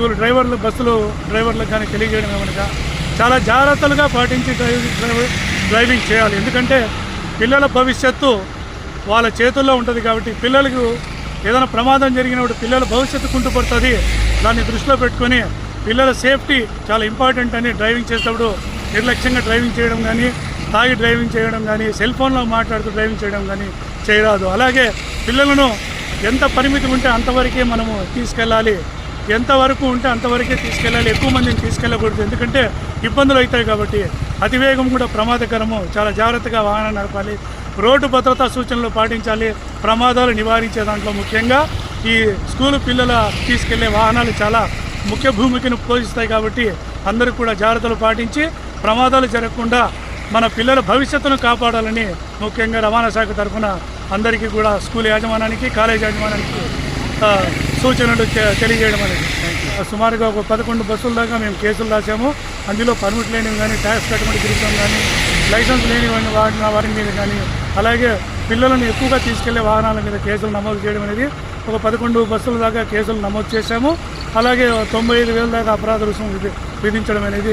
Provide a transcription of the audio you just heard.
School బస్సులు డ్రైవర్లకు కానీ తెలియజేయడం ఏమనగా చాలా జాగ్రత్తలుగా పాటించి డ్రైవింగ్ చేయాలి. ఎందుకంటే పిల్లల భవిష్యత్తు వాళ్ళ చేతుల్లో ఉంటుంది కాబట్టి పిల్లలకు ఏదైనా ప్రమాదం జరిగినప్పుడు పిల్లల భవిష్యత్తు కుంటుపడుతుంది. దాన్ని దృష్టిలో పెట్టుకొని పిల్లల సేఫ్టీ చాలా ఇంపార్టెంట్ అని డ్రైవింగ్ చేసేటప్పుడు నిర్లక్ష్యంగా డ్రైవింగ్ చేయడం కానీ, తాగి డ్రైవింగ్ చేయడం కానీ, సెల్ ఫోన్లో మాట్లాడుతూ డ్రైవింగ్ చేయడం కానీ చేయరాదు. అలాగే పిల్లలను ఎంత పరిమితి ఉంటే అంతవరకే మనము తీసుకెళ్ళాలి, ఎంతవరకు ఉంటే అంతవరకే తీసుకెళ్ళాలి, ఎక్కువ మందిని తీసుకెళ్ళకూడదు. ఎందుకంటే ఇబ్బందులు అవుతాయి కాబట్టి. అతివేగం కూడా ప్రమాదకరము. చాలా జాగ్రత్తగా వాహనం నడపాలి. రోడ్డు భద్రతా సూచనలు పాటించాలి. ప్రమాదాలు నివారించే దాంట్లో ముఖ్యంగా ఈ స్కూలు పిల్లల తీసుకెళ్లే వాహనాలు చాలా ముఖ్య భూమికను పోషిస్తాయి కాబట్టి అందరూ కూడా జాగ్రత్తలు పాటించి ప్రమాదాలు జరగకుండా మన పిల్లల భవిష్యత్తును కాపాడాలని ముఖ్యంగా రవాణా శాఖ తరఫున అందరికీ కూడా స్కూల్ యాజమాన్యానికి, కాలేజ్ యాజమాన్యానికి సూచనలు తెలియజేయడం అనేది. సుమారుగా ఒక 11 బస్సుల దాకా మేము కేసులు రాసాము. అందులో పర్మిట్ లేనివి కానీ, ట్యాక్స్ కట్టమని తిరుగుతాం కానీ, లైసెన్స్ లేని వాటి మీద కానీ, అలాగే పిల్లలను ఎక్కువగా తీసుకెళ్లే వాహనాల మీద కేసులు నమోదు చేయడం అనేది ఒక 11 బస్సుల దాకా కేసులు నమోదు చేశాము. అలాగే 95,000 దాకా అపరాధ రుసుము విధించడం అనేది